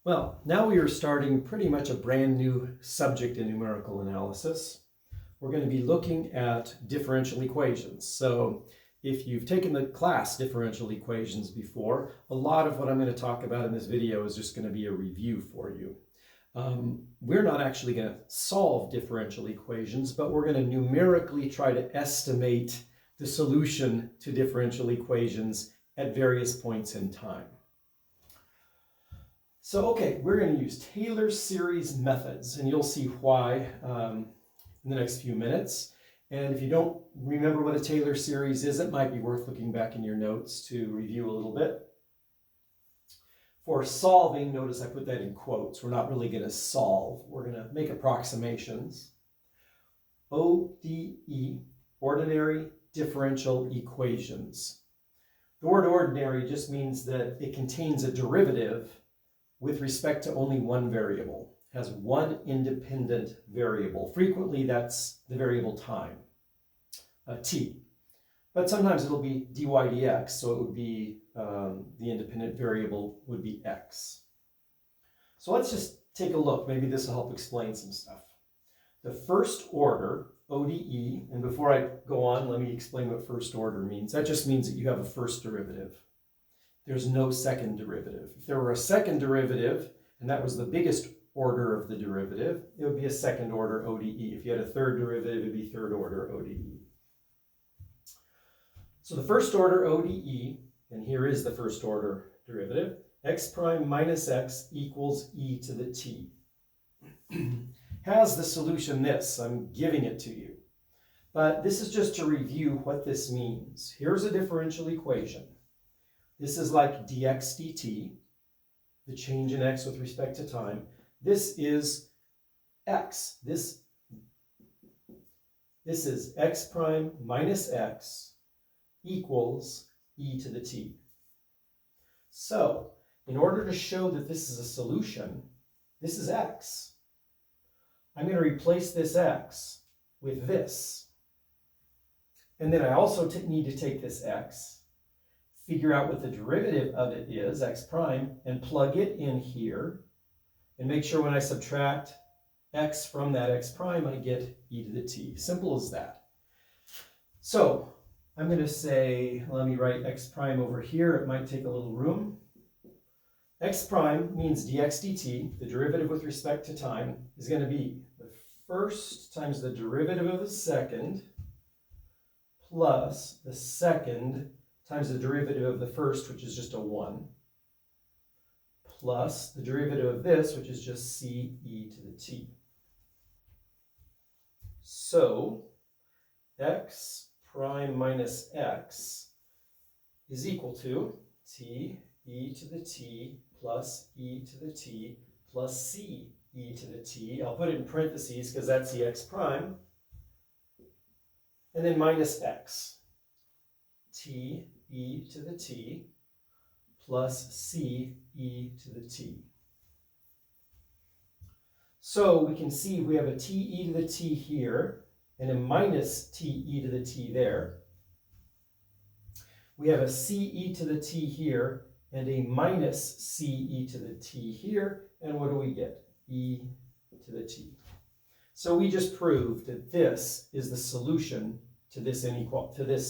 Well, now we are starting pretty much a brand new subject in numerical analysis. We're going to be looking at differential equations. So if you've taken the class differential equations before, a lot of what I'm going to talk about in this video is just going to be a review for you. We're not actually going to solve differential equations, but we're going to numerically try to estimate the solution to differential equations at various points in time. So, okay, we're going to use Taylor series methods, and you'll see why in the next few minutes. And if you don't remember what a Taylor series is, it might be worth looking back in your notes to review a little bit. For solving, notice I put that in quotes. We're not really going to solve. We're going to make approximations. ODE, ordinary differential equations. The word ordinary just means that it contains a derivative with respect to only one variable. It has one independent variable. Frequently, that's the variable time, t. But sometimes it'll be dy dx, so it would be the independent variable would be x. So let's just take a look. Maybe this will help explain some stuff. The first order, ODE, and before I go on, let me explain what first order means. That just means that you have a first derivative. There's no second derivative. If there were a second derivative, and that was the biggest order of the derivative, it would be a second order ODE. If you had a third derivative, it would be third order ODE. So the first order ODE, and here is the first order derivative, x prime minus x equals e to the t. Has the solution this. I'm giving it to you. But this is just to review what this means. Here's a differential equation. This is like dx dt, the change in x with respect to time. This is x. This is x prime minus x equals e to the t. So, in order to show that this is a solution, this is x. I'm going to replace this x with this. And then I also need to take this x, figure out what the derivative of it is, x prime, and plug it in here, and make sure when I subtract x from that x prime, I get e to the t. Simple as that. So I'm going to say, let me write x prime over here. It might take a little room. X prime means dx dt, the derivative with respect to time, is going to be the first times the derivative of the second plus the second times the derivative of the first, which is just a 1, plus the derivative of this, which is just c e to the t. So x prime minus x is equal to t e to the t plus e to the t plus c e to the t. I'll put it in parentheses because that's the x prime. And then minus x. T e to the t plus c e to the t. So we can see we have a t e to the t here and a minus t e to the t there. We have a c e to the t here and a minus c e to the t here. And what do we get? E to the t. So we just proved that this is the solution to this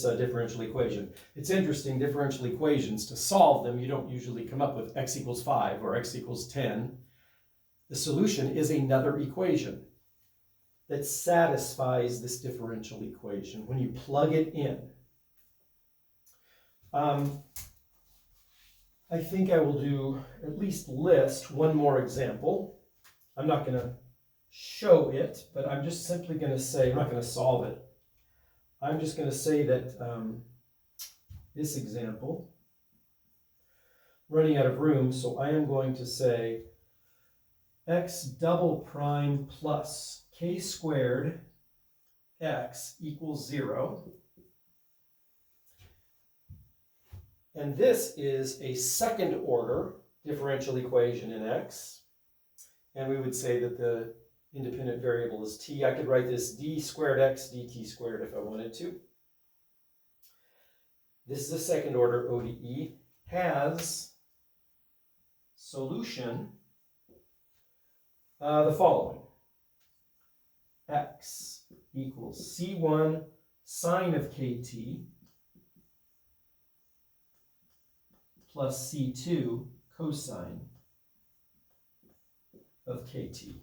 differential equation. It's interesting, differential equations, to solve them, you don't usually come up with x equals 5 or x equals 10. The solution is another equation that satisfies this differential equation when you plug it in. I think I will do at least list one more example. I'm not going to show it, but I'm just simply going to say, I'm not going to solve it. I'm just going to say that this example, running out of room, so I am going to say x double prime plus k squared x equals 0. And this is a second order differential equation in x. And we would say that the independent variable is t. I could write this d squared x dt squared if I wanted to. This is a second order ODE, has solution the following. X equals C1 sine of kt plus C2 cosine of kt.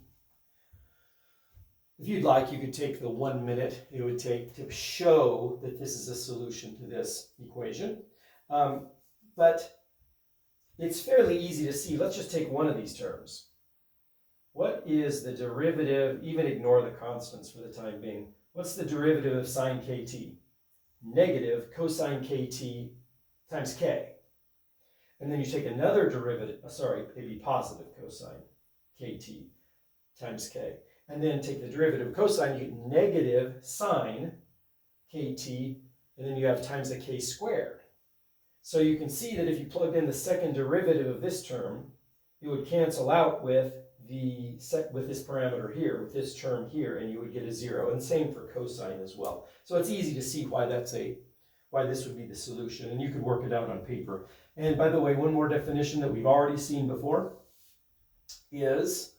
If you'd like, you could take the 1 minute it would take to show that this is a solution to this equation. But it's fairly easy to see. Let's just take one of these terms. What is the derivative, even ignore the constants for the time being, what's the derivative of sine kt? Negative cosine kt times k. And then you take another derivative, maybe positive cosine kt times k. And then take the derivative of cosine, you get negative sine kt, and then you have times a k squared. So you can see that if you plugged in the second derivative of this term, it would cancel out with this parameter here, with this term here, and you would get a 0. And same for cosine as well. So it's easy to see why this would be the solution, and you could work it out on paper. And by the way, one more definition that we've already seen before is,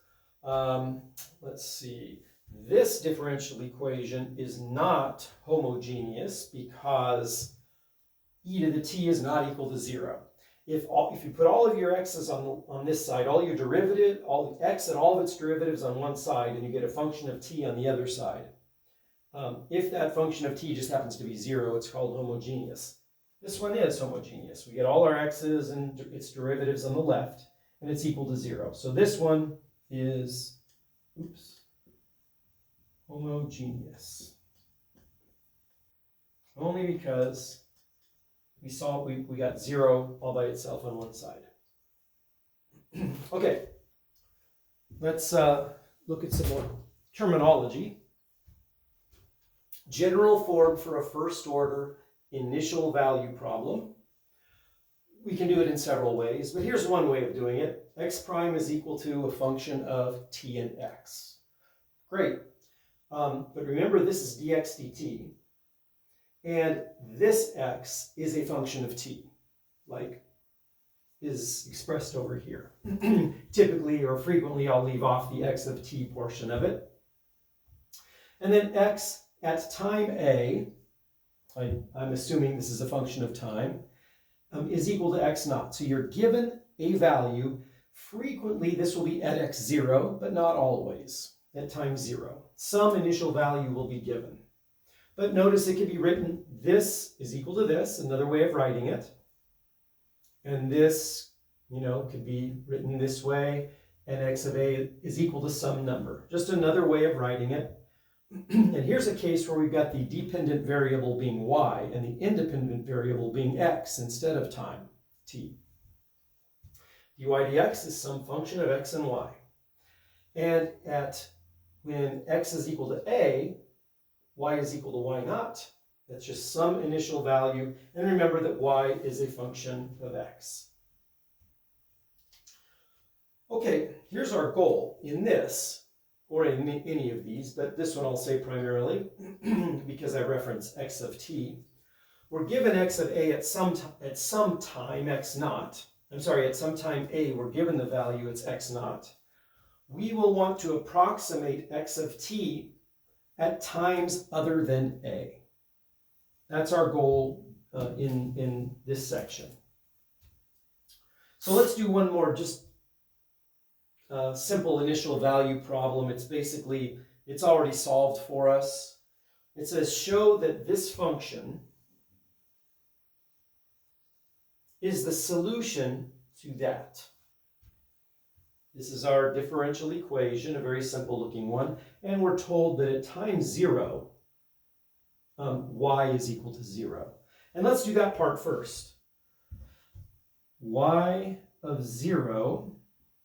let's see, this differential equation is not homogeneous because e to the t is not equal to 0. If you put all of your x's on this side, all your derivative, all the x and all of its derivatives on one side, and you get a function of t on the other side, if that function of t just happens to be 0, it's called homogeneous. This one is homogeneous. We get all our x's and its derivatives on the left, and it's equal to 0. So this one is, homogeneous. Only because we got 0 all by itself on one side. Okay, let's look at some more terminology. General form for a first order initial value problem. We can do it in several ways, but here's one way of doing it. X prime is equal to a function of t and x. Great. But remember, this is dx dt. And this x is a function of t, like is expressed over here. Typically or frequently, I'll leave off the x of t portion of it. And then x at time a, I'm assuming this is a function of time, is equal to x naught. So you're given a value. Frequently, this will be at x0, but not always at time 0. Some initial value will be given. But notice it could be written, this is equal to this, another way of writing it. And this, could be written this way, and x of a is equal to some number. Just another way of writing it. And here's a case where we've got the dependent variable being y, and the independent variable being x instead of time, t. dy dx is some function of x and y. And when x is equal to a, y is equal to y naught. That's just some initial value. And remember that y is a function of x. Okay, here's our goal in this, or in any of these, but this one I'll say primarily because I reference x of t. We're given x of a at some time x naught. At some time a, we're given the value, it's x naught. We will want to approximate x of t at times other than a. That's our goal in this section. So let's do one more just simple initial value problem. It's already solved for us. It says show that this function is the solution to that. This is our differential equation, a very simple looking one, and we're told that at time 0, y is equal to 0. And let's do that part first. Y of 0,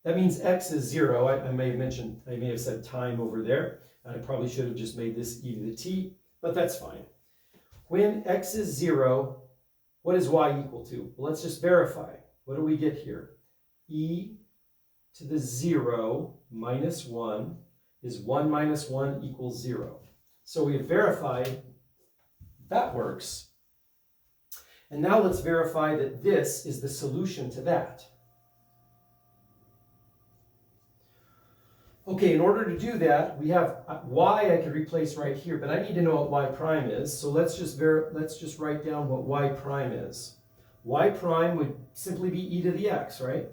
that means x is 0. I may have said time over there. I probably should have just made this e to the t, but that's fine. When x is 0, what is y equal to? Well, let's just verify. What do we get here? E to the 0 minus 1 is 1 minus 1 equals 0. So we have verified that works. And now let's verify that this is the solution to that. Okay, in order to do that, we have y I could replace right here, but I need to know what y prime is. So let's just write down what y prime is. Y prime would simply be e to the x, right?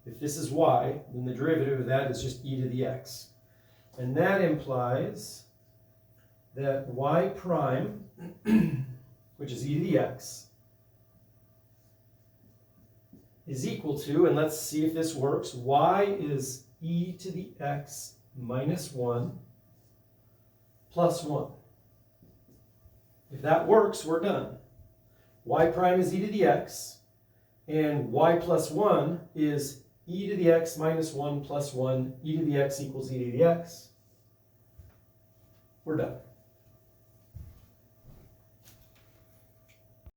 If this is y, then the derivative of that is just e to the x. And that implies that y prime, which is e to the x, is equal to, and let's see if this works, y is e to the x minus 1 plus 1. If that works, we're done. Y prime is e to the x, and y plus 1 is e to the x minus 1 plus 1. E to the x equals e to the x. We're done.